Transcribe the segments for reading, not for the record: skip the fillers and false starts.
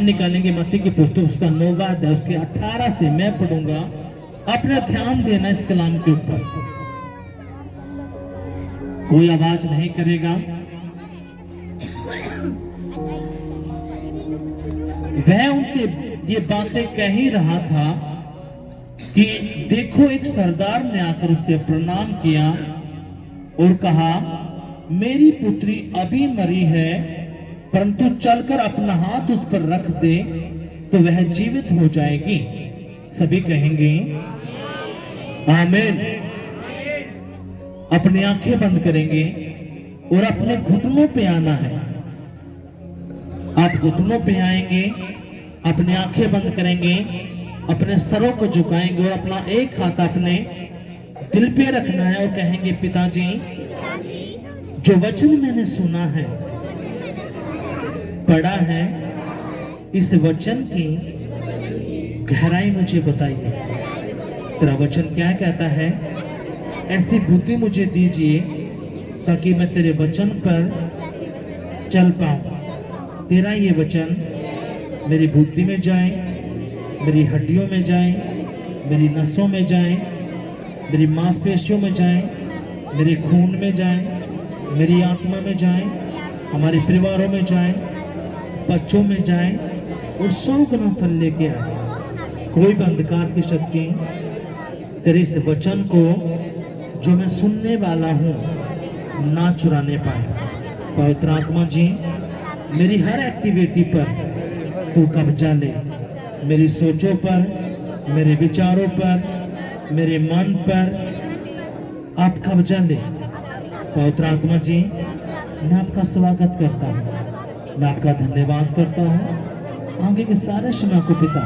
नाम निकालेंगे मत्ती की पुस्तक उसका 9वां अध्याय उसके 18 से मैं पढ़ूंगा। अपना ध्यान देना इस कलाम के ऊपर, कोई आवाज नहीं करेगा। वह उनसे ये बातें कह ही रहा था कि देखो एक सरदार ने आकर उससे प्रणाम किया और कहा, मेरी पुत्री अभी मरी है, परंतु चलकर अपना हाथ उस पर रख दे तो वह जीवित हो जाएगी। सभी कहेंगे आमीन। अपनी आंखें बंद करेंगे और अपने घुटनों पे आना है। आप घुटनों पे आएंगे, अपनी आंखें बंद करेंगे, अपने सरों को झुकाएंगे और अपना एक हाथ अपने दिल पे रखना है और कहेंगे, पिताजी जो वचन मैंने सुना है, पढ़ा है, इस वचन की गहराई मुझे बताइए। तेरा वचन क्या कहता है? ऐसी बुद्धि मुझे दीजिए ताकि मैं तेरे वचन पर चल पाऊं। तेरा ये वचन मेरी बुद्धि में जाए, मेरी हड्डियों में जाए, मेरी नसों में जाए, मेरी मांसपेशियों में जाए, मेरे खून में जाए, मेरी आत्मा में जाए, हमारे परिवारों में जाए, बच्चों में जाए और 100 गुना फल लेके आए। कोई भी अंधकार की शक्ति तेरे इस वचन को जो मैं सुनने वाला हूँ ना चुराने पाए। पवित्र आत्मा जी, मेरी हर एक्टिविटी पर तू कब्जा ले, मेरी सोचों पर, मेरे विचारों पर, मेरे मन पर आप कब्जा ले। पवित्र आत्मा जी, मैं आपका स्वागत करता हूँ, मैं आपका धन्यवाद करता हूँ। आगे के सारे समय को पिता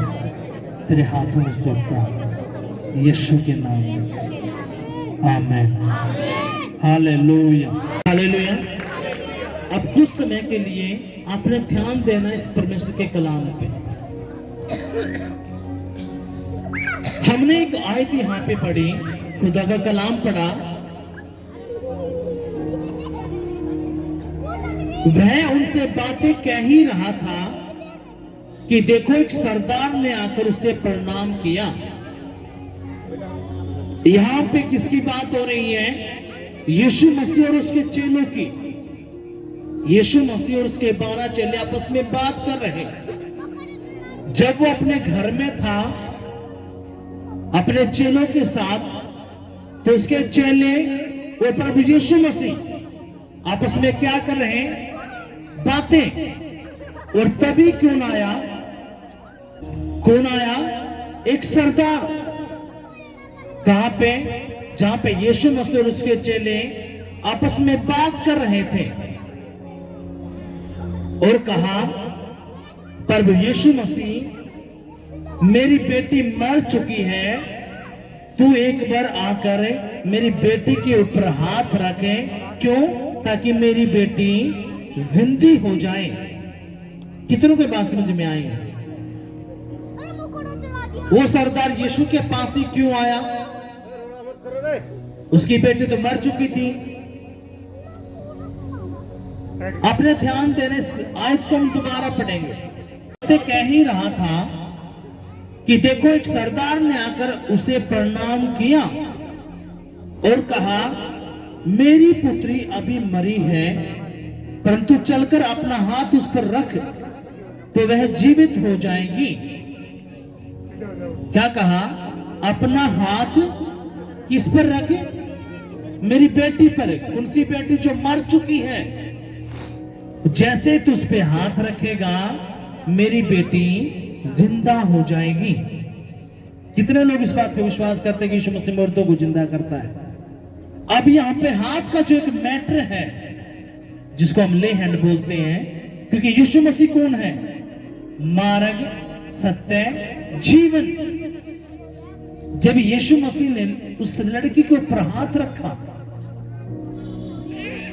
तेरे हाथों में सौंपता हूँ, यीशु के नाम में आमीन। Hallelujah, hallelujah. अब कुछ समय के लिए आपने ध्यान देना इस परमेश्वर के कलाम पे। हमने एक आयत यहाँ पे पढ़ी, खुदा का कलाम पढ़ा। वह उनसे बातें कह ही रहा था कि देखो एक सरदार ने आकर उससे प्रणाम किया। यहां पे किसकी बात हो रही है? यीशु मसीह और उसके चेलों की। यीशु मसीह और उसके 12 चेले आपस में बात कर रहे हैं। जब वो अपने घर में था अपने चेलों के साथ, तो उसके चेले और प्रभु यीशु मसीह आपस में क्या कर रहे हैं? बातें। और तभी कौन आया? एक सरदार। कहां पे? जहां पे यीशु मसीह और उसके चेले आपस में बात कर रहे थे। और कहा, प्रभु यीशु मसीह, मेरी बेटी मर चुकी है, तू एक बार आकर मेरी बेटी के ऊपर हाथ रखे। क्यों? ताकि मेरी बेटी जिंदी हो जाए। कितनों के बात समझ में आई? वो सरदार यीशु के पास ही क्यों आया? उसकी बेटी तो मर चुकी थी। अपने ध्यान देने आयत को हम दोबारा पढ़ेंगे। कह ही रहा था कि देखो एक सरदार ने आकर उसे प्रणाम किया और कहा, मेरी पुत्री अभी मरी है, परंतु चलकर अपना हाथ उस पर रख तो वह जीवित हो जाएगी। क्या कहा? अपना हाथ किस पर रखे? मेरी बेटी पर। कौन सी बेटी? जो मर चुकी है। जैसे तू उस पे हाथ रखेगा, मेरी बेटी जिंदा हो जाएगी। कितने लोग इस बात को विश्वास करते हैं कि यीशु मसीह मुर्दों को जिंदा करता है? अब यहाँ पे हाथ का जो एक मैटर है, जिसको हम ले हैंड बोलते हैं, क्योंकि यीशु मसीह कौन है? मार्ग, सत्य, जीवन। जब यीशु मसीह ने उस लड़की के ऊपर हाथ रखा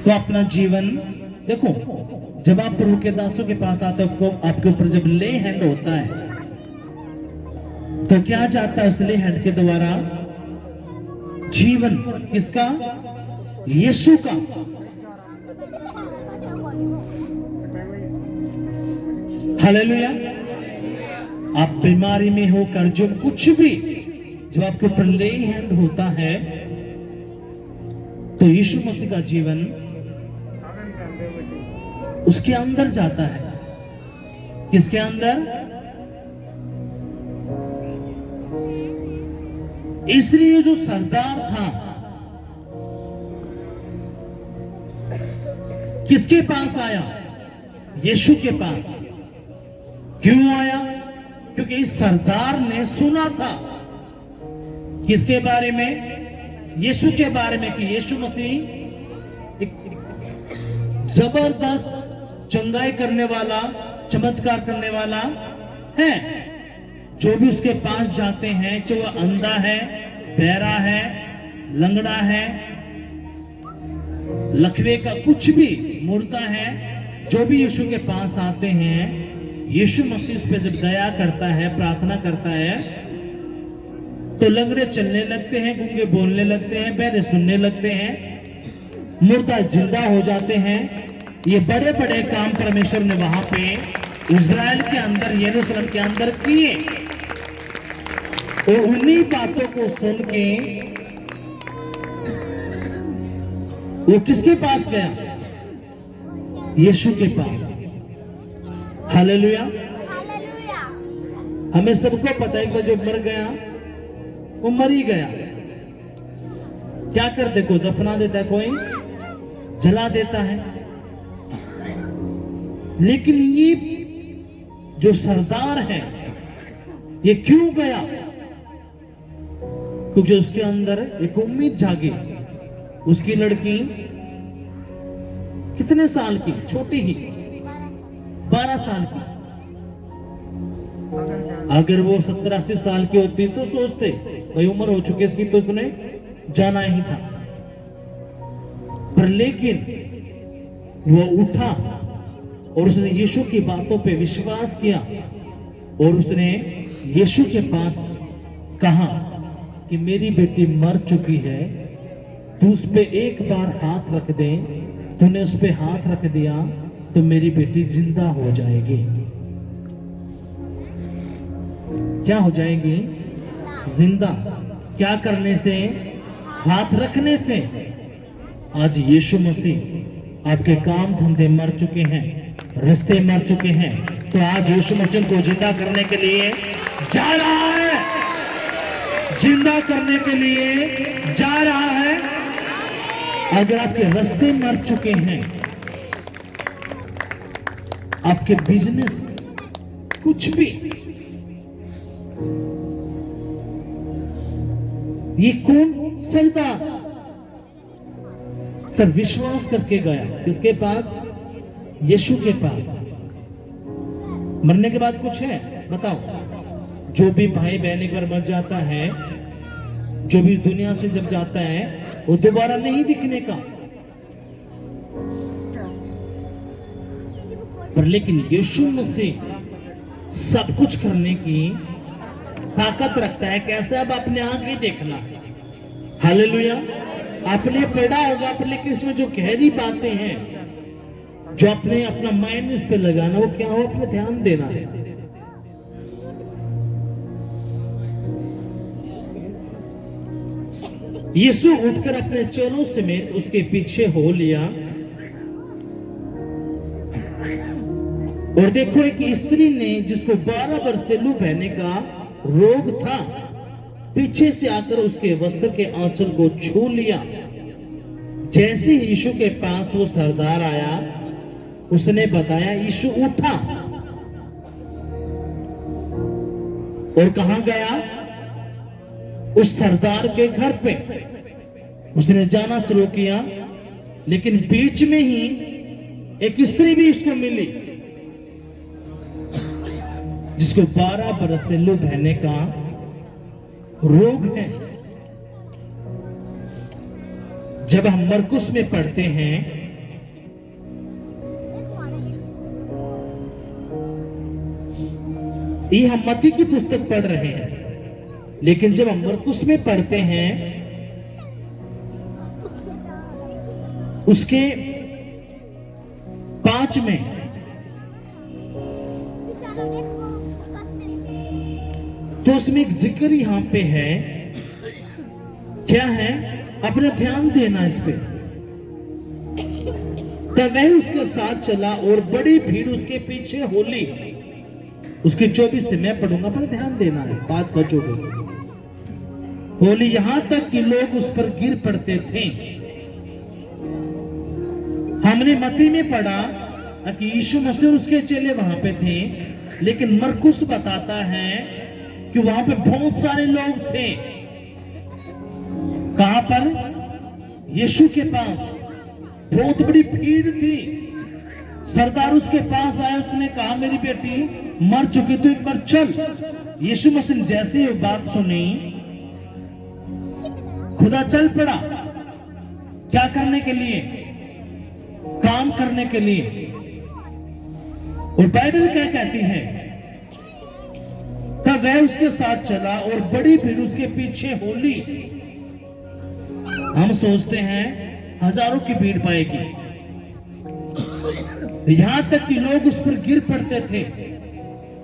तो अपना जीवन, देखो जब आप प्रभु के दासों के पास आते हो, आपके ऊपर जब ले हैंड होता है तो क्या जाता है? उस ले हैंड के द्वारा जीवन। किसका? यीशु का। हालेलुया। आप बीमारी में हो, कर्जों में, कुछ भी, जब आपके ऊपर ले हैंड होता है तो यीशु मसीह का जीवन उसके अंदर जाता है। किसके अंदर? इसलिए जो सरदार था किसके पास आया? यीशु के पास। क्यों आया? क्योंकि इस सरदार ने सुना था किसके बारे में? यीशु के बारे में, कि यीशु मसीह एक जबरदस्त चंगाई करने वाला, चमत्कार करने वाला है। जो भी उसके पास जाते हैं, चाहे वह अंधा है, बहरा है, लंगड़ा है, लकवे का कुछ भी मुर्दा है, जो भी यीशु के पास आते हैं, यीशु मसीह उस पे जब दया करता है, प्रार्थना करता है, तो लंगड़े चलने लगते हैं, गूंगे बोलने लगते हैं, बहरे सुनने लगते हैं, मुर्दा जिंदा हो जाते हैं। ये बड़े बड़े काम परमेश्वर ने वहां पे इज़राइल के अंदर, यरूशलेम के अंदर किए। और उन्हीं बातों को सुन के वो किसके पास गया? यीशु के पास। हालेलुया। हमें सबको पता है कि जो मर गया वो मर ही गया। क्या कर दे? कोई दफना देता है, कोई जला देता है। लेकिन ये जो सरदार है ये क्यों गया? क्योंकि उसके अंदर एक उम्मीद जागी। उसकी लड़की कितने साल की? छोटी ही, 12 साल की। अगर वो 70-80 साल की होती तो सोचते भाई उम्र हो चुकी इसकी, तो उसने जाना ही था। पर लेकिन वो उठा और उसने यीशु की बातों पे विश्वास किया और उसने यीशु के पास कहा कि मेरी बेटी मर चुकी है, तू उस पे एक बार हाथ रख दे। तूने उस पे हाथ रख दिया तो मेरी बेटी जिंदा हो जाएगी। क्या हो जाएगी? जिंदा। क्या करने से? हाथ रखने से। आज यीशु मसीह आपके काम धंधे मर चुके हैं, रिश्ते मर चुके हैं, तो आज यीशु मसीह को जिंदा करने के लिए जा रहा है। जिंदा करने के लिए जा रहा है। अगर आपके रास्ते मर चुके हैं, आपके बिजनेस, कुछ भी, ये कौन? सरदार सब विश्वास करके गया। किसके पास? यीशु के पास। मरने के बाद कुछ है? बताओ। जो भी भाई बहन एक बार मर जाता है, जो भी इस दुनिया से जब जाता है, वो दोबारा नहीं दिखने का। पर लेकिन यीशु मसीह सब कुछ करने की ताकत रखता है। कैसे? अब अपने आगे देखना। हालेलुया। आपने पढ़ा होगा, पर लेकिन इसमें जो गहरी बातें हैं, जो अपने अपना माइंड इस पे लगाना, वो क्या हो? अपने ध्यान देना है। यीशु उठकर अपने चेलों समेत उसके पीछे हो लिया। और देखो, एक स्त्री ने जिसको 12 वर्ष से लू बहने का रोग था, पीछे से आकर उसके वस्त्र के आंचल को छू लिया। जैसे यीशु के पास वो सरदार आया, उसने बताया, यीशु उठा और कहां गया? उस सरदार के घर पे उसने जाना शुरू किया। लेकिन बीच में ही एक स्त्री भी उसको मिली जिसको 12 बरस से लू बहने का रोग है। जब हम मरकुस में पढ़ते हैं, ये हम मत्ती की पुस्तक पढ़ रहे हैं, लेकिन जब हम मरकुस में पढ़ते हैं, उसके 5 में तो उसमें एक जिक्र यहां पे है, क्या है, अपना ध्यान देना इस पे। तब वह उसके साथ चला और बड़ी भीड़ उसके पीछे होली। उसकी 24 से मैं पढ़ूंगा, पर ध्यान देना है, 5 का 24 होली, यहां तक कि लोग उस पर गिर पड़ते थे। हमने मत्ती में पढ़ा कि यीशु मसीह और उसके चेले वहां पे थे, लेकिन मरकुस बताता है कि वहां पे बहुत सारे लोग थे। कहां पर? यीशु के पास बहुत बड़ी भीड़ थी। सरदार उसके पास आया, उसने कहा मेरी बेटी मर चुकी, तो एक बार चल। यीशु मसीह ने जैसे ये बात सुनी, खुदा चल पड़ा। क्या करने के लिए? काम करने के लिए। और बाइबल क्या कहती है? तब वह उसके साथ चला और बड़ी भीड़ उसके पीछे होली। हम सोचते हैं हजारों की भीड़ पाएगी, यहां तक कि लोग उस पर गिर पड़ते थे।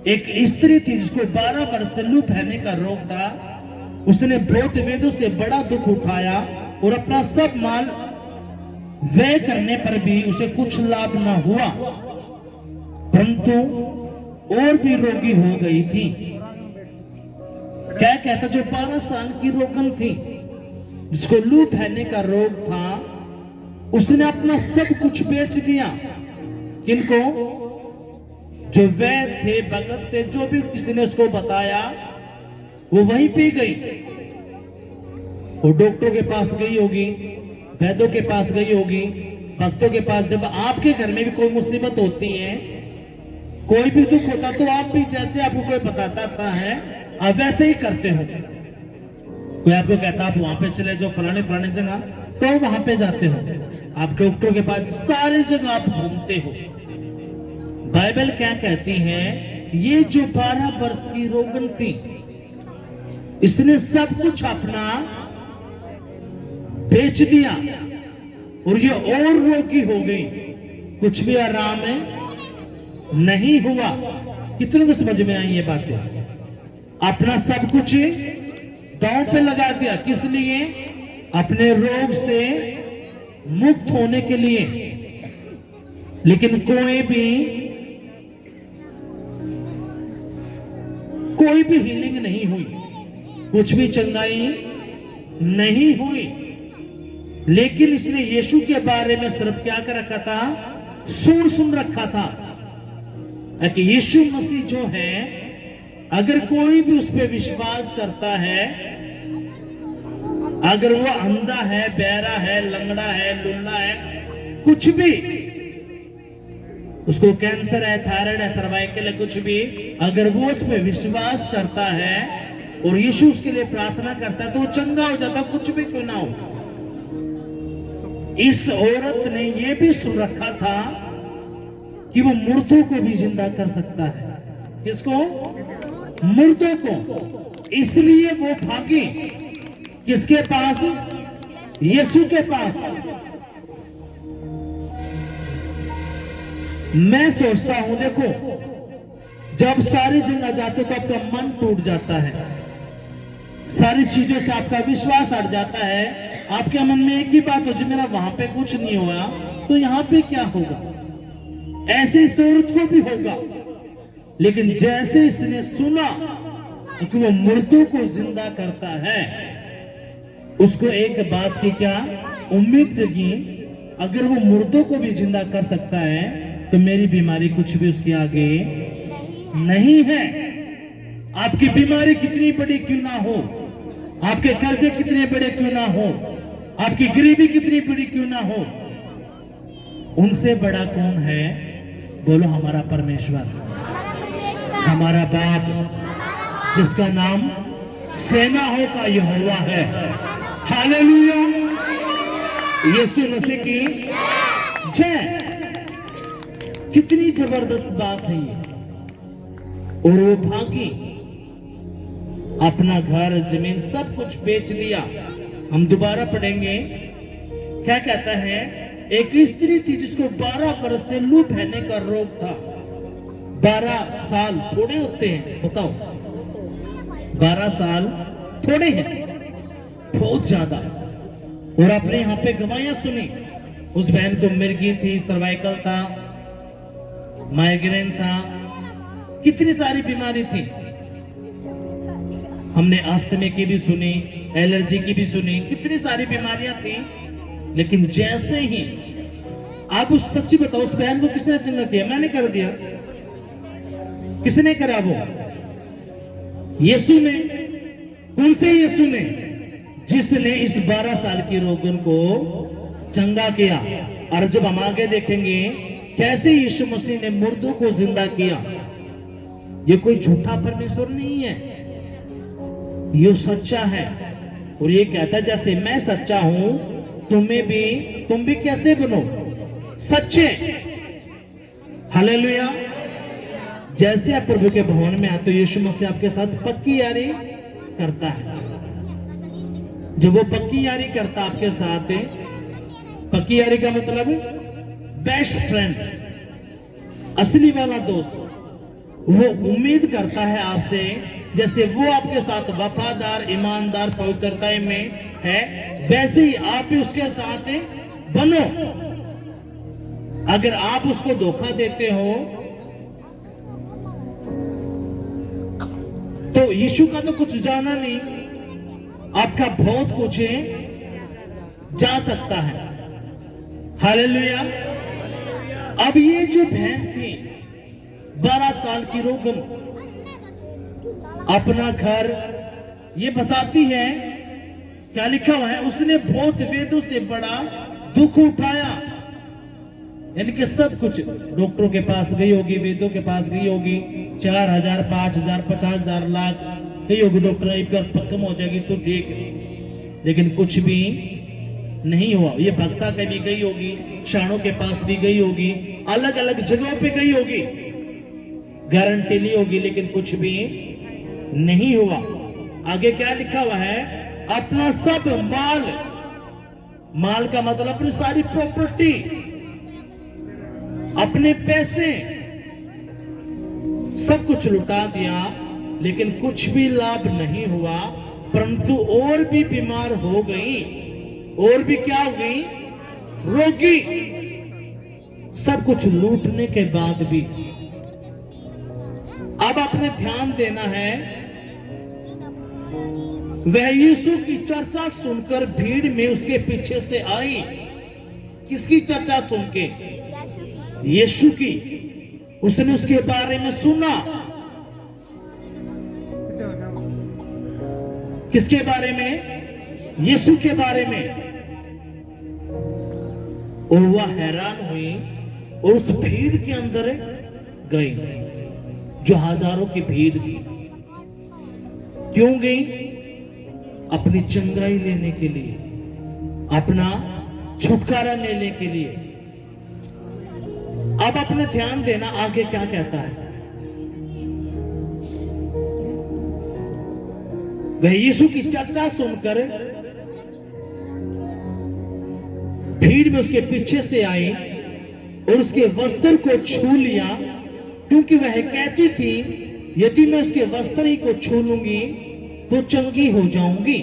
एक स्त्री थी जिसको 12 वर्ष से लू बहने का रोग था। उसने बहुत वेदों से बड़ा दुख उठाया और अपना सब माल व्यय करने पर भी उसे कुछ लाभ न हुआ, परंतु और भी रोगी हो गई थी। क्या कहता? जो 12 साल की रोगन थी, जिसको लू बहने का रोग था, उसने अपना सब कुछ बेच दिया। किनको? जो वैद्य थे, भगत थे, जो भी किसी ने उसको बताया, वो वहीं पे गई। वो डॉक्टरों के पास गई होगी, वैद्यों के पास गई होगी, भक्तों के पास। जब आपके घर में भी कोई मुसीबत होती है, कोई भी दुख होता, तो आप भी जैसे आपको कोई बताता है, आप वैसे ही करते हो। कोई आपको कहता आप वहां पे चले जाओ फलाने फलाने जगह, तो वहां पे जाते हो। आप डॉक्टरों के पास सारी जगह आप घूमते हो। बाइबल क्या कहती है? ये जो 12 वर्ष की रोगन थी, इसने सब कुछ अपना बेच दिया और ये और रोगी हो गई। कुछ भी आराम है नहीं हुआ। कितनों को समझ में आई ये बातें? अपना सब कुछ दांव पे लगा दिया। किस लिए? अपने रोग से मुक्त होने के लिए। लेकिन कोई भी हीलिंग नहीं हुई, कुछ भी चंगाई नहीं हुई। लेकिन इसने यीशु के बारे में सिर्फ क्या कर रखा था? सुन रखा था कि यीशु मसीह जो है, अगर कोई भी उस पर विश्वास करता है, अगर वो अंधा है, बहरा है, लंगड़ा है, लुल्ला है, कुछ भी, उसको कैंसर है, थायराइड है, सर्वाइकल है, कुछ भी, अगर वो उस पर विश्वास करता है और यीशु उसके लिए प्रार्थना करता है, तो वो चंगा हो जाता, कुछ भी क्यों ना हो। इस औरत ने यह भी सुन रखा था कि वो मुर्दों को भी जिंदा कर सकता है। किसको? मुर्दों को। इसलिए वो भागी किसके पास? यीशु के पास। मैं सोचता हूं, देखो, जब सारी जगह जाते तो आपका मन टूट जाता है, सारी चीजों से आपका विश्वास हट जाता है। आपके मन में एक ही बात हो, जो मेरा वहां पे कुछ नहीं हुआ, तो यहां पे क्या होगा? ऐसे इस औरत को भी होगा। लेकिन जैसे इसने सुना कि वो मुर्दों को जिंदा करता है, उसको एक बात की क्या उम्मीद जगी, अगर वो मुर्दों को भी जिंदा कर सकता है, तो मेरी बीमारी कुछ भी उसके आगे नहीं है। आपकी बीमारी कितनी बड़ी क्यों ना हो, आपके कर्जे कितने बड़े क्यों ना हो, आपकी गरीबी कितनी बड़ी क्यों ना हो, उनसे बड़ा कौन है? बोलो, हमारा परमेश्वर, हमारा बाप, जिसका नाम सेनाओं का यहोवा है। हालेलुया, यीशु मसीह की जय। कितनी जबरदस्त बात है ये। और वो भागी, अपना घर, जमीन, सब कुछ बेच दिया। हम दोबारा पढ़ेंगे, क्या कहता है? एक स्त्री थी जिसको 12 वर्ष से लू बहने का रोग था। 12 साल थोड़े होते हैं, बताओ? 12 साल थोड़े हैं, बहुत ज्यादा। और आपने यहाँ पे गवाहियां सुनी। उस बहन को मिर्गी थी, सर्वाइकल था, माइग्रेन था, कितनी सारी बीमारी थी। हमने अस्थमे की भी सुनी, एलर्जी की भी सुनी, कितनी सारी बीमारियां थी। लेकिन जैसे ही आप उस सच्ची बताओ, उस बहन को किसने चंगा किया? मैंने कर दिया। किसने करा? वो यीशु ने। कौन से यीशु ने? जिसने इस 12 साल की रोगन को चंगा किया। और जब हम आगे देखेंगे कैसे यीशु मसीह ने मुर्दों को जिंदा किया, ये कोई झूठा परमेश्वर नहीं है, ये सच्चा है। और ये कहता है जैसे मैं सच्चा हूं, तुम भी कैसे बनो सच्चे। हालेलुया। जैसे आप प्रभु के भवन में आते हो, यीशु मसीह आपके साथ पक्की यारी करता है। जब वो पक्की यारी करता आपके साथ, पक्की यारी का मतलब बेस्ट फ्रेंड, असली वाला दोस्त, वो उम्मीद करता है आपसे जैसे वो आपके साथ वफादार, ईमानदार, पवित्रता में है, वैसे ही आप भी उसके साथ बनो। अगर आप उसको धोखा देते हो तो यीशु का तो कुछ जाना नहीं, आपका बहुत कुछ जा सकता है। हालेलुया। अब ये जो बहन थी 12 साल की रोगन, अपना घर, ये बताती है क्या लिखा हुआ है, उसने बहुत वेदों से बड़ा दुख उठाया। यानी कि सब कुछ, डॉक्टरों के पास गई होगी, वेदों के पास गई होगी, 4,000, 5,000, 50,000, लाख गई होगी, डॉक्टर एक बार कम हो जाएगी तो ठीक है, लेकिन कुछ भी नहीं हुआ। ये भक्ता के भी गई होगी, शाणों के पास भी गई होगी, अलग अलग जगहों पे गई होगी, गारंटी नहीं होगी, लेकिन कुछ भी नहीं हुआ। आगे क्या लिखा हुआ है? अपना सब माल, माल का मतलब अपनी सारी प्रॉपर्टी, अपने पैसे, सब कुछ लुटा दिया, लेकिन कुछ भी लाभ नहीं हुआ, परंतु और भी बीमार हो गई, और भी क्या हो गई? रोगी। सब कुछ लूटने के बाद भी अब आपने ध्यान देना है, वह यीशु की चर्चा सुनकर भीड़ में उसके पीछे से आई। किसकी चर्चा सुन के? यीशु की। उसने उसके बारे में सुना। किसके बारे में? यीशु के बारे में। और वह हैरान हुई और उस भीड़ के अंदर गई, जो हजारों की भीड़ थी। क्यों गई? अपनी चंगाई लेने के लिए, अपना छुटकारा लेने के लिए। अब अपने ध्यान देना आगे क्या कहता है। वह यीशु की चर्चा सुनकर भीड़ में उसके पीछे से आई और उसके वस्त्र को छू लिया, क्योंकि वह कहती थी यदि मैं उसके वस्त्र ही को छू लूंगी तो चंगी हो जाऊंगी।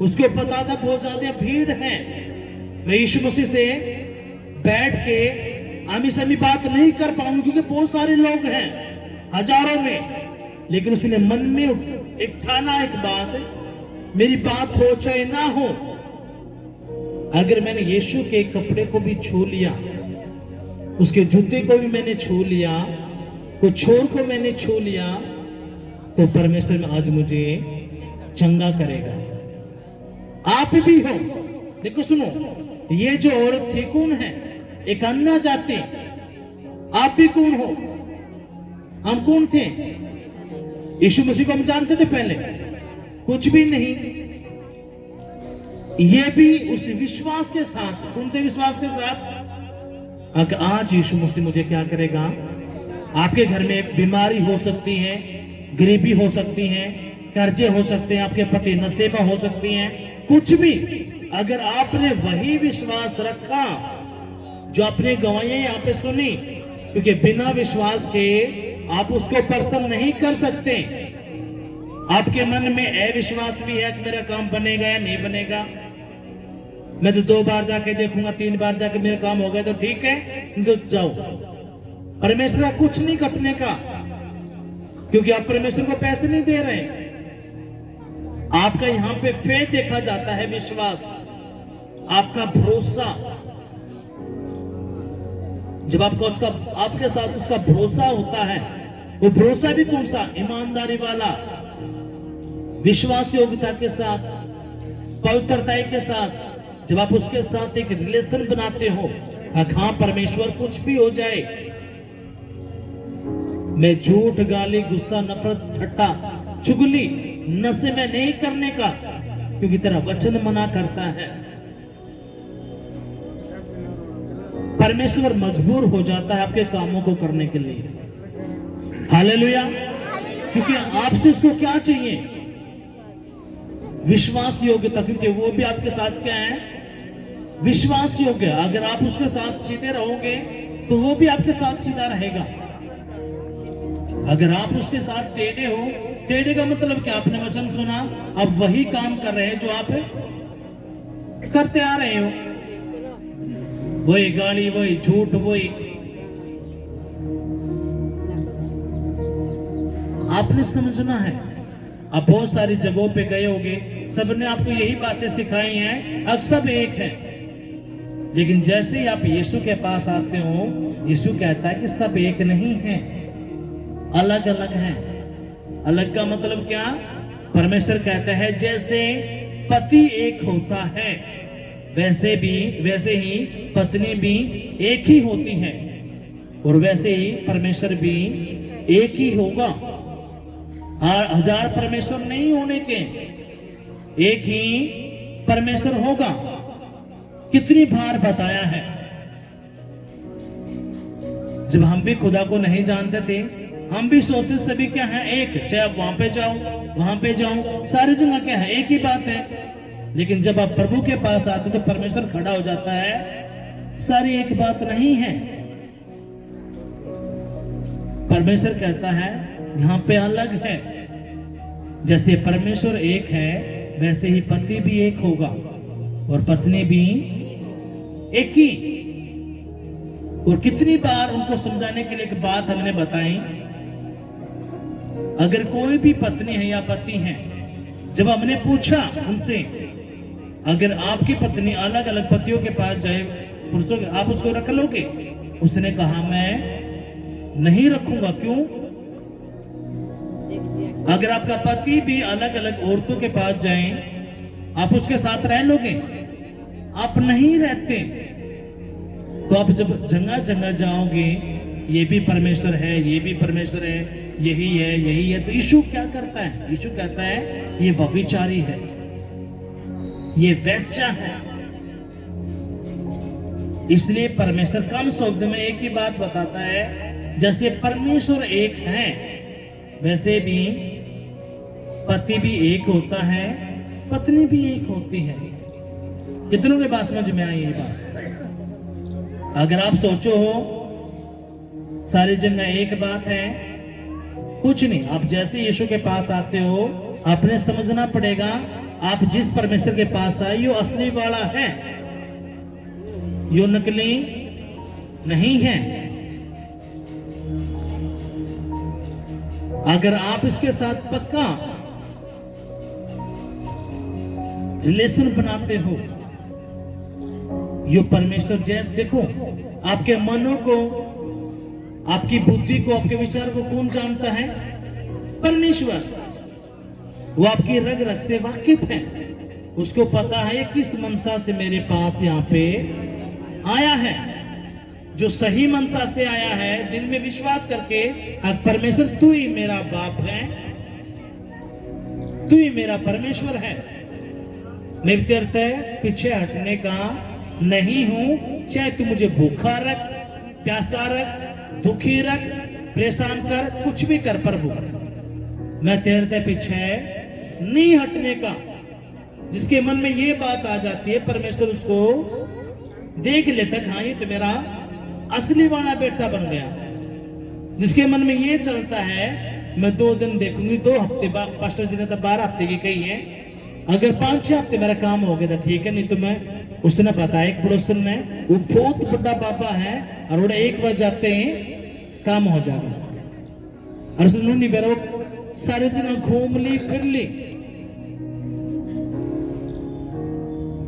उसको पता था बहुत ज्यादा भीड़ है, मैं यीशु मसीह से बैठ के आमी सामी बात नहीं कर पाऊंगी, क्योंकि बहुत सारे लोग हैं, हजारों में। लेकिन उसने मन में एक ठाना, एक बात, मेरी बात हो चाहे ना हो, अगर मैंने यीशु के कपड़े को भी छू लिया, उसके जूते को भी मैंने छू लिया, कुछ छोर को मैंने छू लिया, तो परमेश्वर में आज मुझे चंगा करेगा। आप भी हो। देखो सुनो, ये जो औरत थी कौन है? एक अन्य जाति। आप भी कौन हो? हम कौन थे? यीशु मसीह को हम जानते थे पहले? कुछ भी नहीं। ये भी उस विश्वास के साथ, कौन से विश्वास के साथ? अगर आज यीशु मसीह मुझे क्या करेगा? आपके घर में बीमारी हो सकती है, गरीबी हो सकती है, कर्जे हो सकते हैं, आपके पति नशेबा हो सकती हैं, कुछ भी। अगर आपने वही विश्वास रखा जो आपने गवाहियां यहाँ पे सुनी, क्योंकि बिना विश्वास के आप उसको प्रसन्न नहीं कर सकते। आपके मन में अविश्वास भी है कि मेरा काम बनेगा या नहीं बनेगा। मैं तो 2 बार जाके देखूंगा, 3 बार जाके मेरा काम हो गया तो ठीक है, तो जाओ। परमेश्वर का कुछ नहीं कटने का, क्योंकि आप परमेश्वर को पैसे नहीं दे रहे। आपका यहां पे फेथ देखा जाता है, विश्वास, आपका भरोसा। जब आपको उसका, आपके साथ उसका भरोसा होता है, वो भरोसा भी कौन सा? ईमानदारी वाला, विश्वास योग्यता के साथ, पवित्रता के साथ। जब आप उसके साथ एक रिलेशन बनाते हो, हाँ परमेश्वर कुछ भी हो जाए, मैं झूठ, गाली, गुस्सा, नफरत, ठट्टा, चुगली, नशे में नहीं करने का, क्योंकि तेरा वचन मना करता है। परमेश्वर मजबूर हो जाता है आपके कामों को करने के लिए। हालेलुया। क्योंकि आपसे उसको क्या चाहिए? विश्वास योग्यता, क्योंकि वो भी आपके साथ क्या है? विश्वास योग्य। अगर आप उसके साथ सीधे रहोगे तो वो भी आपके साथ सीधा रहेगा। अगर आप उसके साथ टेढ़े हो, टेढ़े का मतलब क्या? आपने वचन सुना, अब वही काम कर रहे हैं जो आप करते आ रहे हो, वही गाली, वही झूठ, वही। आपने समझना है। आप बहुत सारी जगहों पे गए होंगे, सबने आपको यही बातें सिखाई हैं, अब सब एक है। लेकिन जैसे ही आप यीशु के पास आते हो, यीशु कहता है कि सब एक नहीं है, अलग अलग हैं। अलग का मतलब क्या? परमेश्वर कहता है जैसे पति एक होता है, वैसे ही पत्नी भी एक ही होती है, और वैसे ही परमेश्वर भी एक ही होगा। 1000 परमेश्वर नहीं होने के, एक ही परमेश्वर होगा। कितनी बार बताया है। जब हम भी खुदा को नहीं जानते थे, हम भी सोचते सभी क्या है? एक। चाहे आप वहां पे जाओ, वहां पे जाओ, सारी जगह क्या है? एक ही बात है। लेकिन जब आप प्रभु के पास आते तो परमेश्वर खड़ा हो जाता है, सारी एक बात नहीं है। परमेश्वर कहता है यहां पे अलग है। जैसे परमेश्वर एक है, वैसे ही पति भी एक होगा और पत्नी भी एक ही। और कितनी बार उनको समझाने के लिए एक बात हमने बताई, अगर कोई भी पत्नी है या पति है, जब हमने पूछा उनसे, अगर आपकी पत्नी अलग अलग पतियों के पास जाए, पुरुषों, आप उसको रख लोगे? उसने कहा मैं नहीं रखूंगा। क्यों? अगर आपका पति भी अलग अलग औरतों के पास जाए, आप उसके साथ रह लोगे? आप नहीं रहते। तो आप जब जगह जगह जाओगे, ये भी परमेश्वर है, ये भी परमेश्वर है, यही है, यही है, तो यीशु क्या करता है? यीशु कहता है ये व्यभिचारी है, ये वेश्या है। इसलिए परमेश्वर कम शब्द में एक ही बात बताता है, जैसे परमेश्वर एक है, वैसे भी पति भी एक होता है, पत्नी भी एक होती है। कितनों के बात समझ में आई ये बात? अगर आप सोचो हो सारी जगह एक बात है, कुछ नहीं। आप जैसे यीशु के पास आते हो, आपने समझना पड़ेगा, आप जिस परमेश्वर के पास आए, यो असली वाला है, यो नकली नहीं है। अगर आप इसके साथ पक्का रिलेशन बनाते हो, यो परमेश्वर जैसे, देखो आपके मनों को, आपकी बुद्धि को, आपके विचार को कौन जानता है? परमेश्वर। वो आपकी रग रग से वाकिफ है, उसको पता है किस मनसा से मेरे पास यहाँ पे आया है। जो सही मनसा से आया है, दिल में विश्वास करके, परमेश्वर तू ही मेरा बाप है, तू ही मेरा परमेश्वर है, मैं तेरे पीछे हटने का नहीं हूं। चाहे तू मुझे भूखा रख, प्यासा रख, दुखी रख, परेशान कर, कुछ भी कर प्रभु, मैं तेरे पीछे नहीं हटने का। जिसके मन में ये बात आ जाती है, परमेश्वर उसको देख लेता है, हाँ ये तो मेरा असली वाला बेटा बन गया। जिसके मन में ये चलता है मैं 2 दिन देखूंगी, 2 हफ्ते बाद। पास्टर जी ने तो 12 हफ्ते की कही है, अगर 5-6 हफ्ते मेरा काम हो गया तो ठीक है, नहीं तो मैं। उसने बताया एक पड़ोसन ने, वो बहुत बड़ा बाबा है और वो 1 बार जाते हैं काम हो जाएगा। और उसने नहीं बेरा, वो सारी जगह घूम ली फिर ली।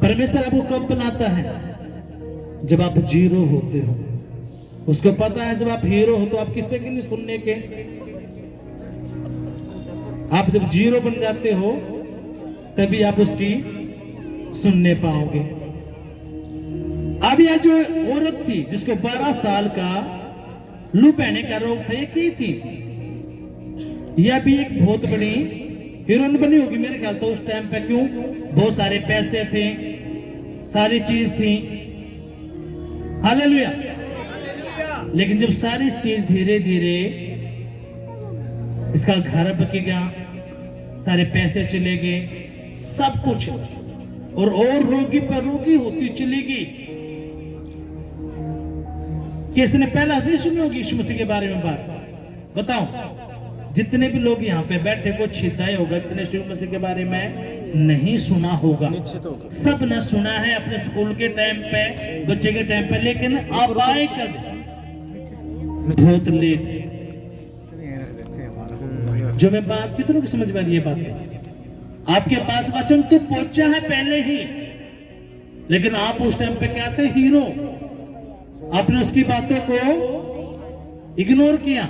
परमेश्वर आपको कब बनाता है? जब आप जीरो होते हो। उसको पता है जब आप हीरो हो तो आप किससे के नहीं सुनने के। आप जब जीरो बन जाते हो तभी आप उसकी सुनने पाओगे। अब यह जो औरत थी जिसको 12 साल का लू पहने का रोग था, ये की थी? यह भी एक बहुत बड़ी हीरोइन बनी होगी मेरे ख्याल तो उस टाइम पे। क्यों? बहुत सारे पैसे थे, सारी चीज थी। हालेलुया। लेकिन जब सारी चीज धीरे धीरे, इसका घर बक गया, सारे पैसे चले गए, सब कुछ, और रोगी पर रोगी होती चली गई। किसने पहला नहीं सुनी होगी यीशु मसीह के बारे में बात? बताओ, जितने भी लोग यहाँ पे बैठे को छिदा ही होगा जिसने यीशु मसीह के बारे में नहीं सुना होगा। सब ने सुना है अपने स्कूल के टाइम पे, बच्चे के टाइम पे, लेकिन अब आए कब? बहुत लेट। जो मैं बात कितनों की समझ में आ रही है बातें? आपके पास वचन तो पहुंचा है पहले ही, लेकिन आप उस टाइम पे क्या थे? हीरो। आपने उसकी बातों को इग्नोर किया।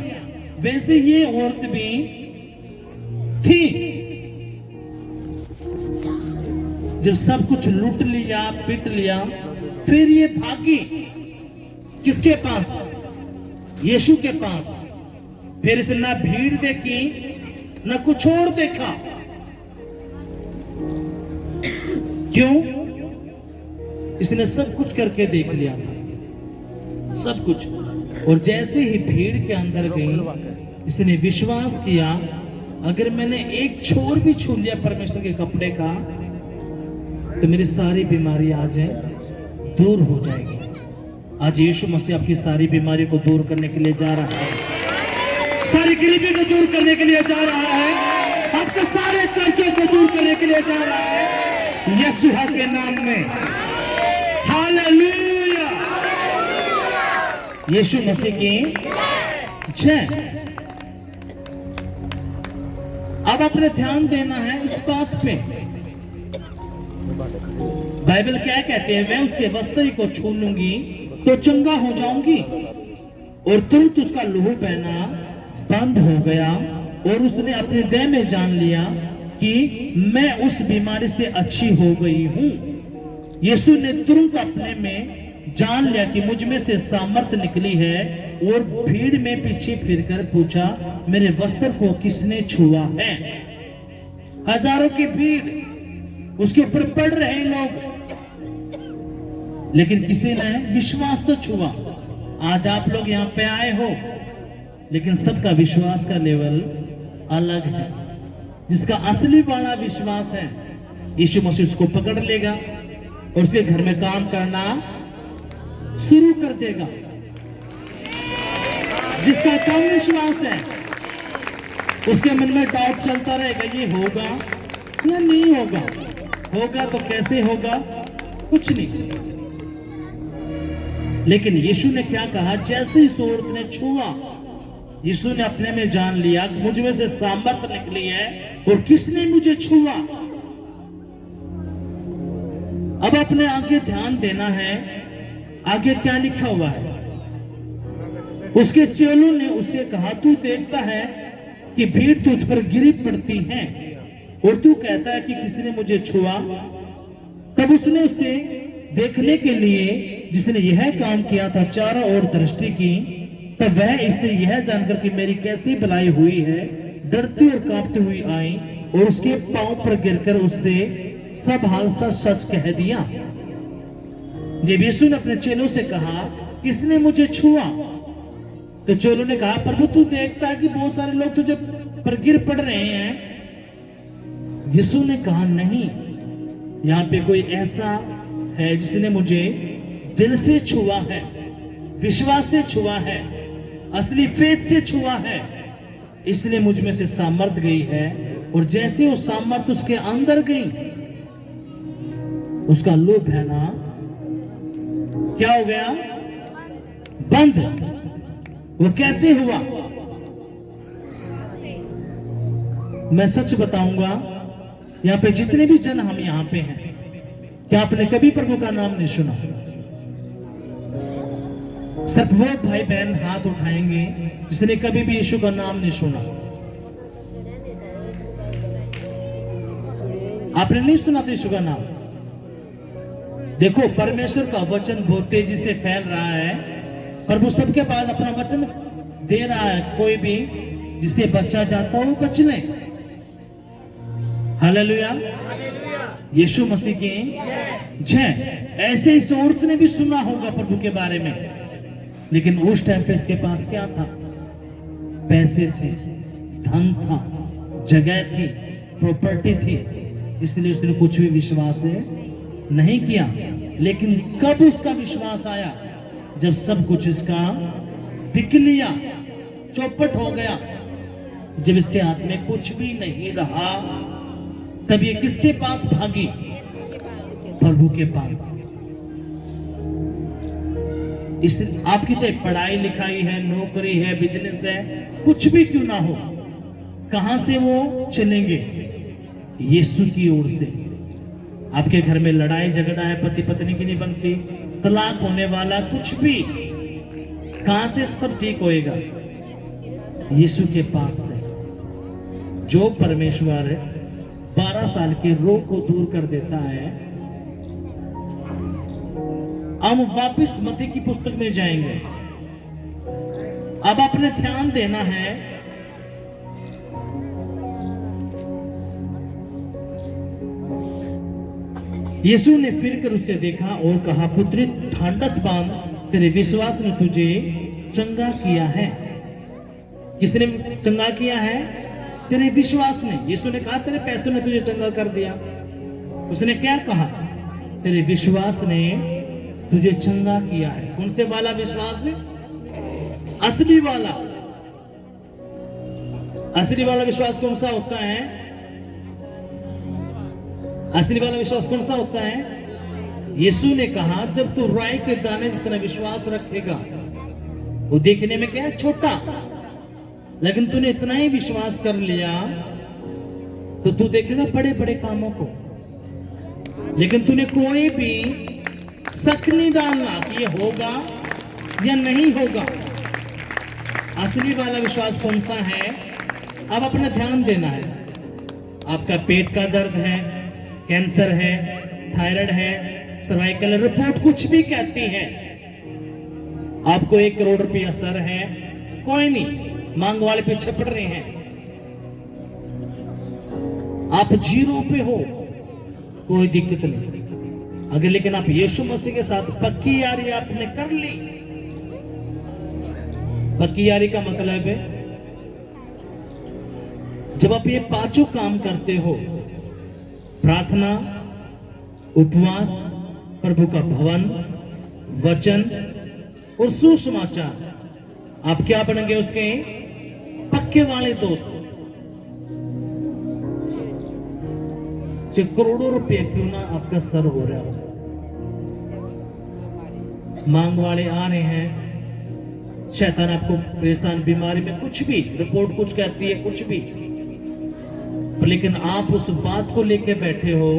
वैसे ये औरत भी थी, जब सब कुछ लूट लिया, पिट लिया, फिर ये भागी किसके पास? यीशु के पास। फिर इसने ना भीड़ देखी ना कुछ और देखा। क्यों? इसने सब कुछ करके देख लिया था, सब कुछ। और जैसे ही भीड़ के अंदर गई, इसने विश्वास किया, अगर मैंने एक छोर भी छू लिया परमेश्वर के कपड़े का तो मेरी सारी बीमारी आज दूर हो जाएगी। आज यीशु मसीह आपकी सारी बीमारी को दूर करने के लिए जा रहा है, सारी गरीबी को दूर करने के लिए जा रहा है, आपके सारे कर्जों को दूर करने के लिए जा रहा है, यीशु के नाम में। हालेलुया। यीशु मसीह की जय। अब अपने ध्यान देना है इस बात पे। बाइबल क्या कहते हैं? मैं उसके वस्त्र को छू लूंगी तो चंगा हो जाऊंगी। और तुरंत उसका लहू बहना बंद हो गया और उसने अपने देह में जान लिया कि मैं उस बीमारी से अच्छी हो गई हूं। यीशु ने तुरंत अपने में जान लिया कि मुझ में से सामर्थ निकली है, और भीड़ में पीछे फिरकर पूछा, मेरे वस्त्र को किसने छुआ है? हजारों की भीड़ उसके ऊपर पड़ रहे लोग, लेकिन किसी ने विश्वास तो छुआ। आज आप लोग यहाँ पे आए हो, लेकिन सबका विश्वास का लेवल अलग है। जिसका असली वाला विश्वास है, यीशु मसीह उसको पकड़ लेगा और उसके घर में काम करना शुरू कर देगा। जिसका कम विश्वास है, उसके मन में डाउट चलता रहेगा, ये होगा या नहीं होगा, होगा तो कैसे होगा, कुछ नहीं। लेकिन यीशु ने क्या कहा? जैसे ही औरत ने छुआ, यीशु ने अपने में जान लिया कि मुझ में से सामर्थ निकली है, और किसने मुझे छुआ। अब अपने आगे ध्यान देना है, आगे क्या लिखा हुआ है। उसके चेलों ने उससे कहा, तू देखता है कि भीड़ तुझ पर गिरी पड़ती है और तू कहता है कि किसने मुझे छुआ। तब उसने उससे देखने के लिए जिसने यह काम किया था चारों ओर दृष्टि की। तब वह इससे यह जानकर कि मेरी कैसी भलाई हुई है, डरती और कांपती हुई आई और उसके पांव पर गिरकर उससे सब हाल सच सच कह दिया। जब यीशु ने अपने चेलों से कहा, किसने मुझे छुआ, तो चेलों ने कहा, प्रभु तू देखता है कि बहुत सारे लोग तुझे पर गिर पड़ रहे हैं। यीशु ने कहा, नहीं, यहाँ पे कोई ऐसा है जिसने मुझे दिल से छुआ है, विश्वास से छुआ है, असली फेथ से छुआ है। इसलिए मुझ में से सामर्थ गई है। और जैसे वो सामर्थ उसके अंदर गई, उसका लोभ है ना क्या हो गया? बंद। वो कैसे हुआ? मैं सच बताऊंगा, यहां पे जितने भी जन हम यहां पे हैं, क्या आपने कभी प्रभु का नाम नहीं सुना? सिर्फ वो भाई बहन हाथ उठाएंगे जिसने कभी भी यीशु का नाम नहीं सुना। आपने नहीं सुना था यीशु का नाम? देखो, परमेश्वर का वचन बहुत तेजी से फैल रहा है। प्रभु सबके पास अपना वचन दे रहा है। कोई भी जिसे बचा जाता हो बच ले। हालेलुया, यीशु मसीह की जय। ऐसे इस औरत ने भी सुना होगा प्रभु के बारे में, लेकिन उस टाइम पे इसके पास क्या था? पैसे थे, धन था, जगह थी, प्रॉपर्टी थी, इसलिए उसने कुछ भी विश्वास नहीं किया। लेकिन कब उसका विश्वास आया? जब सब कुछ इसका बिक लिया, चौपट हो गया, जब इसके हाथ में कुछ भी नहीं रहा, तब ये किसके पास भागी? प्रभु के पास। इस आपकी चाहे पढ़ाई लिखाई है, नौकरी है, बिजनेस है, कुछ भी क्यों ना हो, कहां से वो चलेंगे? यीशु की ओर से। आपके घर में लड़ाई झगड़ा है, पति पत्नी की नहीं बनती, तलाक होने वाला, कुछ भी, कहां से सब ठीक होएगा? यीशु के पास से। जो परमेश्वर 12 साल के रोग को दूर कर देता है। हम वापस मत्ती की पुस्तक में जाएंगे। अब आपने ध्यान देना है, यीशु ने फिरकर उससे देखा और कहा, पुत्री ढांढस बांध, तेरे विश्वास ने तुझे चंगा किया है। किसने चंगा किया है? तेरे विश्वास ने। यीशु ने कहा तेरे पैसों ने तुझे चंगा कर दिया। उसने क्या कहा? तेरे विश्वास ने तुझे चंगा किया है। कौन से वाला विश्वास है? असली वाला। असली वाला विश्वास कौन सा होता है? असली वाला विश्वास कौन सा होता है? यीशु ने कहा, जब तू राई के दाने जितना विश्वास रखेगा, वो देखने में क्या है? छोटा, लेकिन तूने इतना ही विश्वास कर लिया तो तू देखेगा बड़े बड़े कामों को। लेकिन तूने कोई भी शक नहीं डालना कि ये होगा या नहीं होगा। असली वाला विश्वास कौन सा है? अब अपना ध्यान देना है। आपका पेट का दर्द है, कैंसर है, थायराइड है, सर्वाइकल रिपोर्ट कुछ भी कहती है, आपको 1 करोड़ रुपया सर है, कोई नहीं, मांग वाले पीछे पड़ रहे हैं, आप 0 पे हो, कोई दिक्कत नहीं। अगर लेकिन आप यीशु मसीह के साथ पक्की यारी आपने कर ली। पक्की यारी का मतलब है, जब आप ये 5 काम करते हो, प्रार्थना, उपवास, प्रभु का भवन, वचन और सुसमाचार, आप क्या बनेंगे? उसके पक्के वाले दोस्त। करोड़ों रुपए क्यों ना आपका सर हो रहा हो, मांग वाले आ रहे हैं, शैतान आपको परेशान, बीमारी में कुछ भी रिपोर्ट कुछ कहती है, कुछ भी, लेकिन आप उस बात को लेके बैठे हो।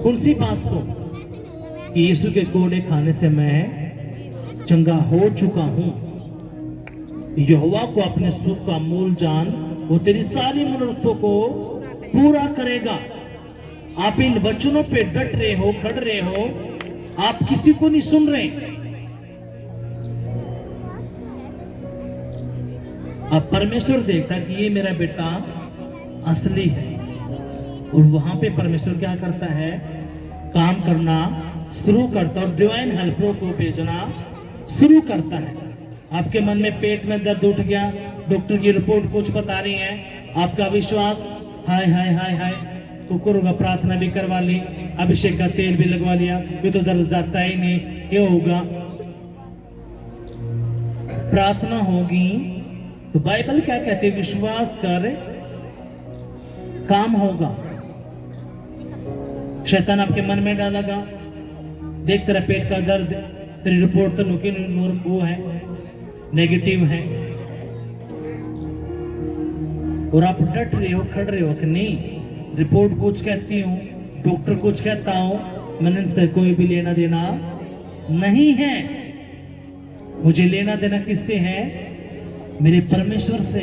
कौन सी बात को? कि यीशु के कोड़े खाने से मैं चंगा हो चुका हूं। यहोवा को अपने सुख का मूल जान, वो तेरी सारी मनोरथों को पूरा करेगा। आप इन वचनों पे डट रहे हो, खड़ रहे हो, आप किसी को नहीं सुन रहे। अब परमेश्वर देखता कि ये मेरा बेटा असली है, और वहां पे परमेश्वर क्या करता है? काम करना शुरू करता और डिवाइन हेल्परों को भेजना शुरू करता है। आपके मन में पेट में दर्द उठ गया, डॉक्टर की रिपोर्ट कुछ बता रही है, आपका विश्वास हाय हाय हाय हाय, कुकुर होगा, प्रार्थना भी करवा ली, अभिषेक का तेल भी लगवा लिया, ये तो दर्द जाता ही नहीं, क्या होगा? प्रार्थना होगी तो बाइबल क्या कहते हैं? विश्वास कर, काम होगा। शैतान आपके मन में डालेगा, देख तेरा पेट का दर्द, तेरी रिपोर्ट तो नुकी नूर वो है, नेगेटिव है, और आप डट रहे हो, खड़ रहे हो कि नहीं, रिपोर्ट कुछ कहती हूं, डॉक्टर कुछ कहता हूं, मैंने इससे कोई भी लेना देना नहीं है। मुझे लेना देना किससे है? मेरे परमेश्वर से।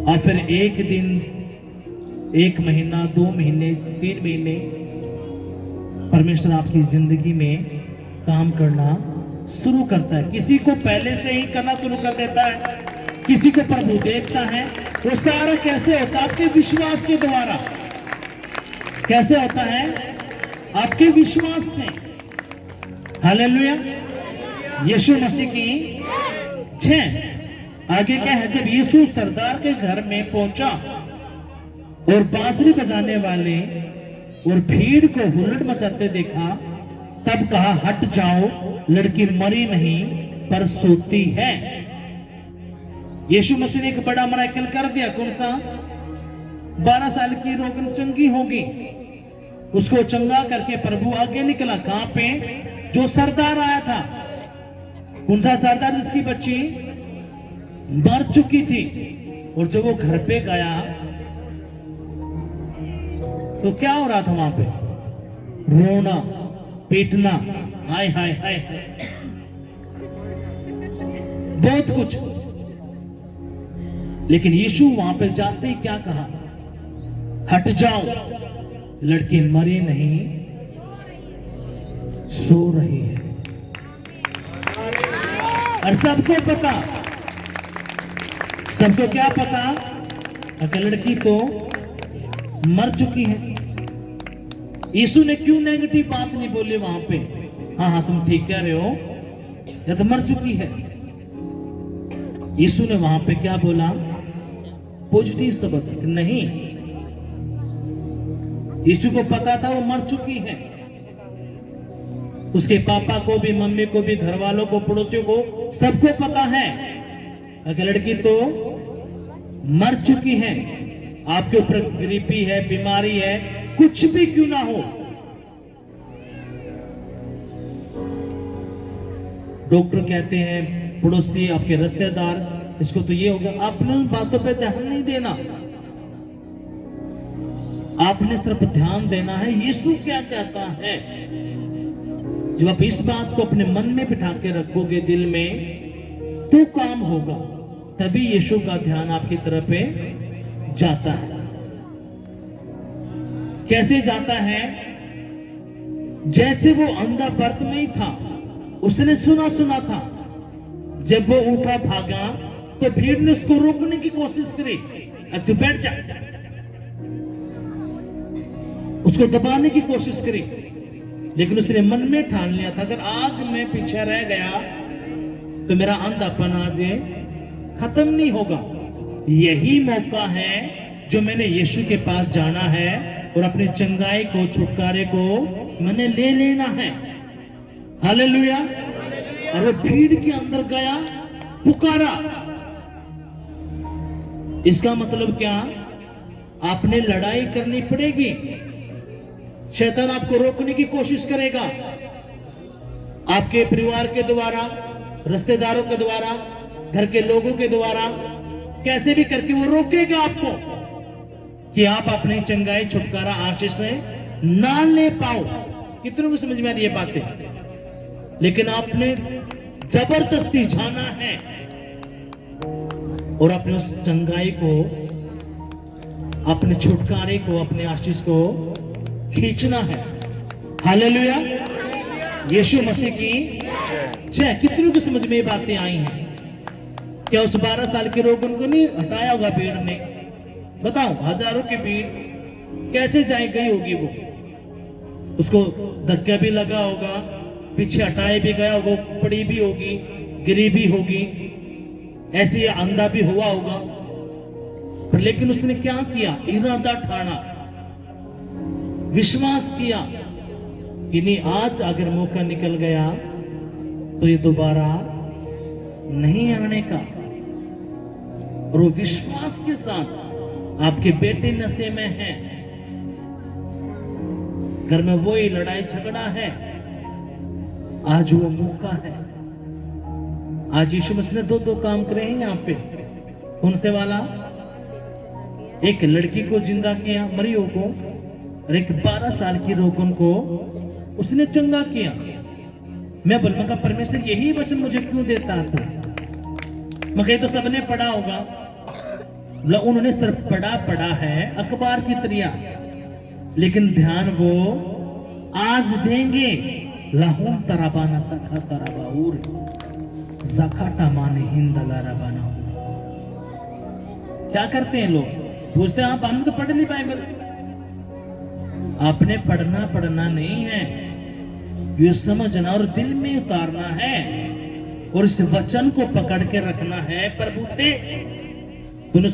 और फिर एक दिन, एक महीना, 2 महीने, 3 महीने परमेश्वर आपकी जिंदगी में काम करना शुरू करता है। किसी को पहले से ही करना शुरू कर देता है, किसी को प्रभु देखता है। वो सारा कैसे होता है? आपके विश्वास के द्वारा। कैसे होता है? आपके विश्वास से। हालेलुया, यीशु मसीह की जय। आगे क्या है? जब यीशु सरदार के घर में पहुंचा और बांसुरी बजाने वाले और भीड़ को हुल्लड़ मचाते देखा, तब कहा, हट जाओ, लड़की मरी नहीं पर सोती है। यीशु मसीह ने एक बड़ा मिरेकल कर दिया। कौन सा? 12 साल की रोगन चंगी होगी, उसको चंगा करके प्रभु आगे निकला। कहां पे? जो सरदार आया था। कौन सा सरदार? जिसकी बच्ची मर चुकी थी। और जब वो घर पे गया तो क्या हो रहा था वहां पे? रोना, पीटना, हाय हाय हाय, बहुत कुछ। लेकिन यीशु वहां पे जाते ही क्या कहा? हट जाओ, लड़की मरी नहीं, सो रही है। और सबको पता, सबको क्या पता? अगर लड़की तो मर चुकी है। यीशु ने क्यों नेगेटिव बात नहीं बोली वहां पे? हाँ हाँ तुम ठीक कह रहे हो, या तो मर चुकी है। यीशु ने वहां पे क्या बोला? पॉजिटिव शब्द नहीं। यीशु को पता था वो मर चुकी है। उसके पापा को भी, मम्मी को भी, घर वालों को, पड़ोसियों को, सबको पता है अगर लड़की तो मर चुकी है। आपके ऊपर गरीबी है, बीमारी है, कुछ भी क्यों ना हो, डॉक्टर कहते हैं, पड़ोसी, आपके रिश्तेदार, इसको तो ये होगा। आपने उन बातों पे ध्यान नहीं देना, आपने सिर्फ ध्यान देना है यीशु क्या कहता है। जब आप इस बात को अपने मन में बिठा के रखोगे दिल में, तो काम होगा। तभी यीशु का ध्यान आपकी तरफ पे जाता है। कैसे जाता है? जैसे वो अंधा पर्त में ही था, उसने सुना था। जब वो उठा भागा तो भीड़ ने उसको रोकने की कोशिश करी, अब तू बैठ जा, उसको दबाने की कोशिश करी। लेकिन उसने मन में ठान लिया था, अगर आग में पीछे रह गया तो मेरा अंधापन आज खत्म नहीं होगा। यही मौका है जो मैंने यीशु के पास जाना है और अपनी चंगाई को, छुटकारे को मैंने ले लेना है। हालेलुया। और वो भीड़ के अंदर गया, पुकारा। इसका मतलब क्या? आपने लड़ाई करनी पड़ेगी। शैतान आपको रोकने की कोशिश करेगा, आपके परिवार के द्वारा, रिश्तेदारों के द्वारा, घर के लोगों के द्वारा, कैसे भी करके वो रोकेगा आपको कि आप अपनी चंगाई, छुटकारा, आशीष से ना ले पाओ। कितनों को समझ में आ रही है बातें? लेकिन आपने जबरदस्ती जाना है और अपने उस चंगाई को, अपने छुटकारे को, अपने आशीष को खींचना है। हालेलुया, यीशु मसीह की जय। कितनों की समझ में ये बातें आई हैं? क्या उस 12 साल के रोगन को नहीं हटाया होगा भीड़ ने? बताओ, हजारों की भीड़ कैसे जाए गई होगी? वो उसको धक्का भी लगा होगा, पीछे हटाए भी गया होगा, पड़ी भी होगी, गिरी भी होगी, ऐसे अंधा भी हुआ होगा। पर लेकिन उसने क्या किया? इरादा ठाना, विश्वास किया कि नहीं, आज अगर मौका निकल गया तो ये दोबारा नहीं आने का। और वो विश्वास के साथ आपके बेटे नशे में हैं, घर में वही लड़ाई झगड़ा है, आज वो मौका है। आज यीशु मसीह ने दो काम करे हैं यहाँ पे। कौन से वाला? एक लड़की को जिंदा किया, मरियो को, और एक 12 साल की रोकन को उसने चंगा किया। मैं बोल मगर परमेश्वर यही वचन मुझे क्यों देता था? मगर तो सबने पढ़ा होगा, उन्होंने सिर्फ पढ़ा है अखबार की तरह, लेकिन ध्यान वो आज देंगे। लाहूम तराबाना सखा तराबाऊर ज़काटा माने हिंदला रबाना। क्या करते हैं लोग? पूछते हैं आप, हमने तो पढ़ ली बाइबल। आपने पढ़ना नहीं है, ये समझना और दिल में उतारना है और इस वचन को पकड़ के रखना है। प्रभु तूने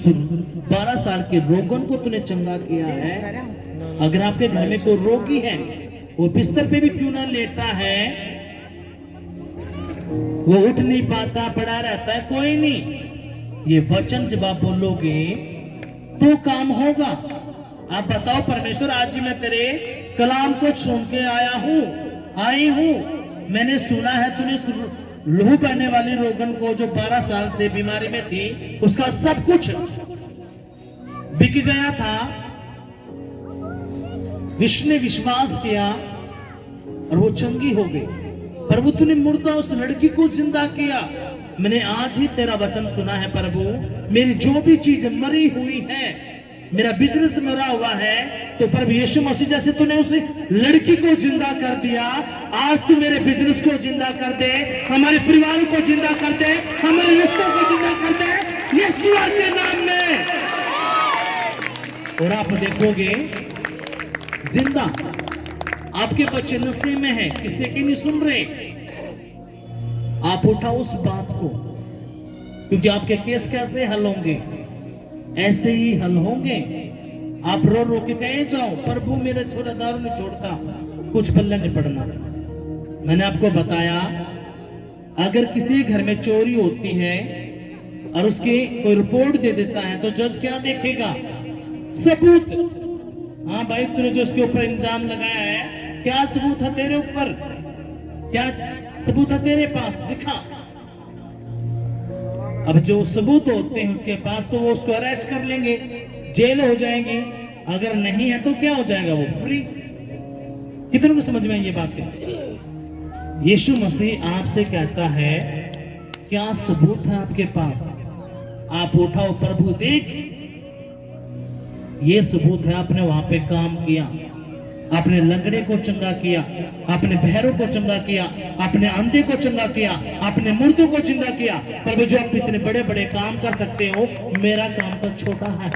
12 साल के रोगन को तूने चंगा किया है। अगर आपके घर में कोई रोगी है, वो बिस्तर पे भी क्यों ना लेटा है, वो उठ नहीं पाता, पड़ा रहता है, कोई नहीं, ये वचन जब आप बोलोगे तो काम होगा। आप बताओ परमेश्वर, आज मैं तेरे कलाम को सुन के आई हूं। मैंने सुना है तूने लहू बहने वाली रोगन को, जो 12 साल से बीमारी में थी, उसका सब कुछ बिक गया था। विश्व ने विश्वास किया और वो चंगी हो गई। प्रभु तूने मुर्दा उस लड़की को जिंदा किया। मैंने आज ही तेरा वचन सुना है प्रभु, मेरी जो भी चीज मरी हुई है, मेरा बिजनेस मरा हुआ है, तो प्रभु यीशु मसीह जैसे तूने उस लड़की को जिंदा कर दिया, आज तू मेरे बिजनेस को जिंदा कर दे, हमारे परिवार को जिंदा कर दे, हमारे रिश्तों को जिंदा कर दे, यीशु के नाम में। और आप देखोगे जिंदा। आपके बच्चे नशे में हैं, किससे की नहीं सुन रहे, आप उठाओ उस बात को, क्योंकि आपके केस कैसे हल होंगे? ऐसे ही हल होंगे। आप रो रो के कहे जाओ, प्रभु मेरा छोरा दारू नहीं छोड़ता, कुछ पल्ले नहीं पड़ना। मैंने आपको बताया, अगर किसी घर में चोरी होती है और उसकी कोई रिपोर्ट दे देता है, तो जज क्या देखेगा? सबूत। हाँ भाई, तूने जो उसके ऊपर इल्जाम लगाया है, क्या सबूत है तेरे ऊपर? क्या सबूत है तेरे पास? दिखा। अब जो सबूत होते हैं उसके पास, तो वो उसको अरेस्ट कर लेंगे, जेल हो जाएंगे। अगर नहीं है तो क्या हो जाएगा? वो फ्री। कितने को समझ में ये बातें? यीशु मसीह आपसे कहता है, क्या सबूत है आपके पास? आप उठाओ, प्रभु देख, ये सबूत है आपने वहां पे काम किया, आपने लंगड़े को चंगा किया, आपने बहरों को चंगा किया, आपने अंधे को चंगा किया, आपने मुर्दों को जिंदा किया। प्रभु जो आप इतने बड़े बड़े काम कर सकते हो, मेरा काम तो छोटा है।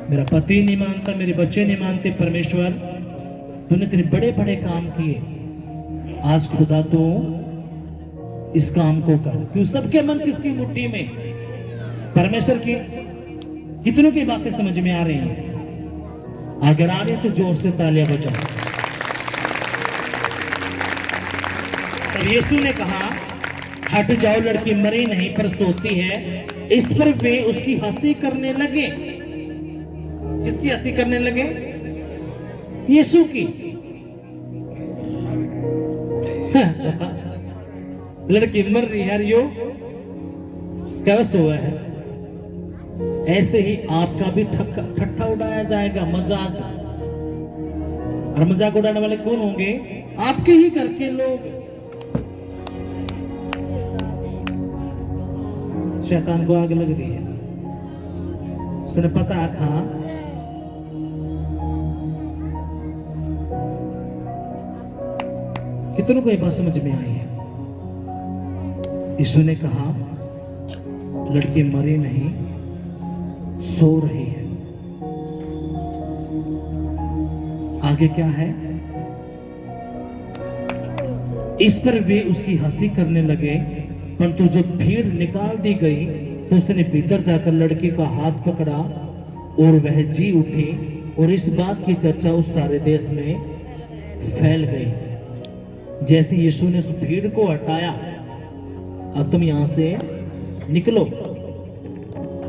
मेरा पति नहीं मानता, मेरे बच्चे नहीं मानते, परमेश्वर तूने इतने बड़े बड़े काम किए, आज खुदा तो इस काम को कर। क्यों? सबके मन किसकी मुट्ठी में? परमेश्वर की। कितनों की बातें समझ में आ रही हैं? अगर आ रही तो जोर से तालियां बजाओ। तब यीशु ने कहा, हट जाओ, लड़की मरी नहीं पर सोती है। इस पर वे उसकी हंसी करने लगे। किसकी हंसी करने लगे? यीशु की। लड़की मर रही है, यो क्या सोया है? ऐसे ही आपका भी ठट्ठा उड़ाया जाएगा, मजाक। और मजाक उड़ाने वाले कौन होंगे? आपके ही घर के लोग। शैतान को आग लग रही है, उसने पता खा। कितनों को ये बात समझ में आई है? यीशु ने कहा, लड़की मरी नहीं, सो रही है। आगे क्या है? इस पर वे उसकी हंसी करने लगे, परंतु जब भीड़ निकाल दी गई तो उसने भीतर जाकर लड़की का हाथ पकड़ा और वह जी उठी, और इस बात की चर्चा उस सारे देश में फैल गई। जैसे यीशु ने उस भीड़ को हटाया, अब तुम यहां से निकलो,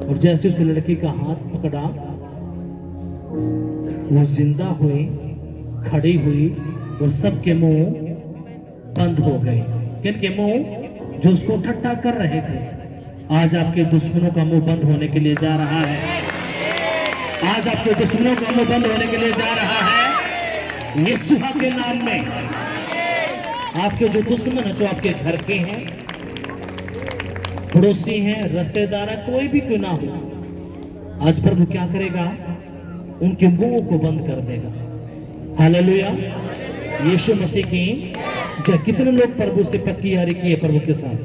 और जैसे उस लड़की का हाथ पकड़ा, वो जिंदा हुई, खड़ी हुई, और सबके मुंह बंद हो गए। किनके मुंह? जो उसको ठट्ठा कर रहे थे। आज आपके दुश्मनों का मुंह बंद होने के लिए जा रहा है। आज आपके दुश्मनों का मुंह बंद होने के लिए जा रहा है यीशु के नाम में। आपके जो दुश्मन है, जो आपके घर के हैं, पड़ोसी हैं, रिश्तेदार हैं, कोई भी क्यों ना हो, आज प्रभु क्या करेगा? उनके मुंह को बंद कर देगा। हालेलुया, यीशु मसीह की जय। कितने लोग प्रभु से पक्की यारी किए प्रभु के साथ?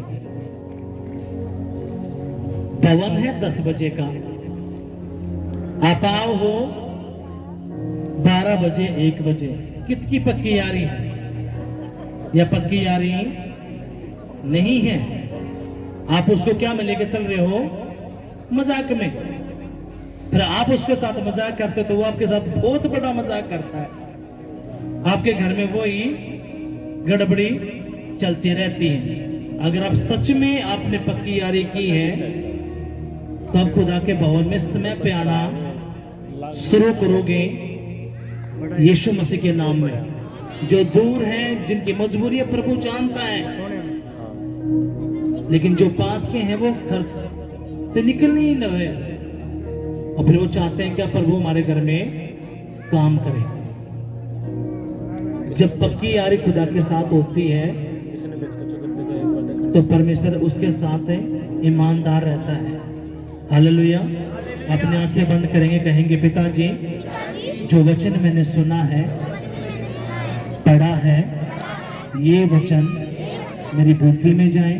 भवन है 10 बजे का, आप आओ हो 12 बजे 1 बजे। कितनी पक्की यारी है या पक्की यारी नहीं है? आप उसको क्या में लेके चल रहे हो? मजाक में। फिर आप उसके साथ मजाक करते तो वो आपके साथ बहुत बड़ा मजाक करता है। आपके घर में वही गड़बड़ी चलती रहती है। अगर आप सच में आपने पक्की यारी की है तो आप खुदा के भवन में समय पे आना शुरू करोगे यीशु मसीह के नाम में। जो दूर हैं, जिनकी मजबूरी है, प्रभु जानता है, लेकिन जो पास के हैं वो घर से निकलने ही न है, और फिर वो चाहते हैं कि प्रभु हमारे घर में काम करे। जब पक्की यारी खुदा के साथ होती है तो परमेश्वर उसके साथ ईमानदार रहता है। हालेलुया। अपने आंखें बंद करेंगे, कहेंगे पिताजी जो वचन मैंने सुना है, पढ़ा है, ये वचन मेरी बुद्धि में जाए,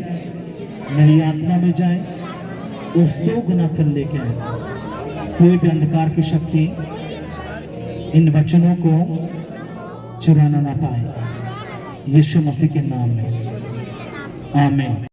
मेरी आत्मा में जाए, और 100 गुना फिर लेके आए। कोई भी अंधकार की शक्ति इन वचनों को चुराना ना पाए, यीशु मसीह के नाम में आमीन।